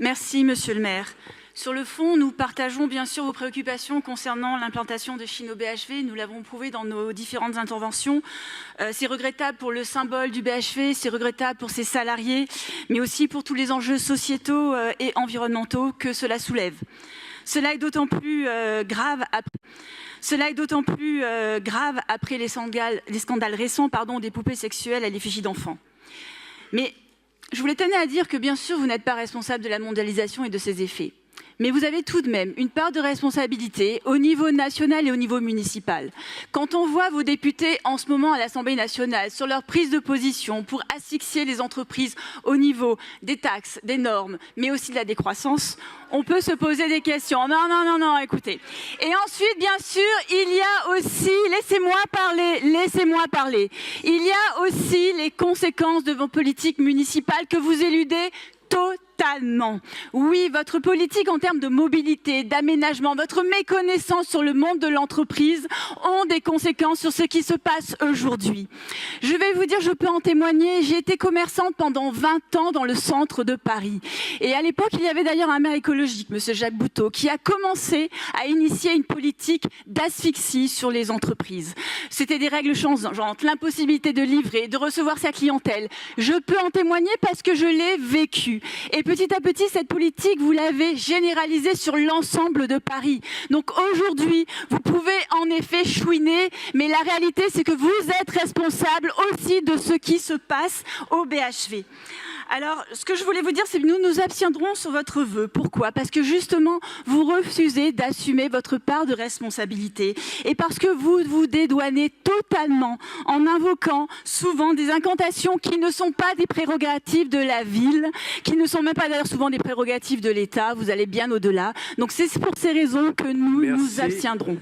Merci, monsieur le maire. Sur le fond, nous partageons bien sûr vos préoccupations concernant l'implantation de Chine au BHV. Nous l'avons prouvé dans nos différentes interventions. C'est regrettable pour le symbole du BHV, c'est regrettable pour ses salariés, mais aussi pour tous les enjeux sociétaux et environnementaux que cela soulève. Cela est d'autant plus grave après les scandales récents des poupées sexuelles à l'effigie d'enfants. Mais je voulais tenir à dire que bien sûr, vous n'êtes pas responsable de la mondialisation et de ses effets. Mais vous avez tout de même une part de responsabilité au niveau national et au niveau municipal. Quand on voit vos députés en ce moment à l'Assemblée nationale sur leur prise de position pour asphyxier les entreprises au niveau des taxes, des normes, mais aussi de la décroissance, on peut se poser des questions. Non, écoutez. Et ensuite, bien sûr, il y a aussi, laissez-moi parler. Il y a aussi les conséquences de vos politiques municipales que vous éludez totalement. Oui, votre politique en termes de mobilité, d'aménagement, votre méconnaissance sur le monde de l'entreprise ont des conséquences sur ce qui se passe aujourd'hui. Je vais vous dire, je peux en témoigner, j'ai été commerçante pendant 20 ans dans le centre de Paris. Et à l'époque, il y avait d'ailleurs un maire écologique, monsieur Jacques Bouteau, qui a commencé à initier une politique d'asphyxie sur les entreprises. C'était des règles changeantes, l'impossibilité de livrer, de recevoir sa clientèle. Je peux en témoigner parce que je l'ai vécu. Et petit à petit, cette politique, vous l'avez généralisée sur l'ensemble de Paris. Donc aujourd'hui, vous pouvez en effet chouiner, mais la réalité, c'est que vous êtes responsable aussi de ce qui se passe au BHV. Alors, ce que je voulais vous dire, c'est que nous nous abstiendrons sur votre vœu. Pourquoi? Parce que justement, vous refusez d'assumer votre part de responsabilité. Et parce que vous vous dédouanez totalement en invoquant souvent des incantations qui ne sont pas des prérogatives de la ville, qui ne sont même pas d'ailleurs souvent des prérogatives de l'État. Vous allez bien au-delà. Donc c'est pour ces raisons que nous nous abstiendrons.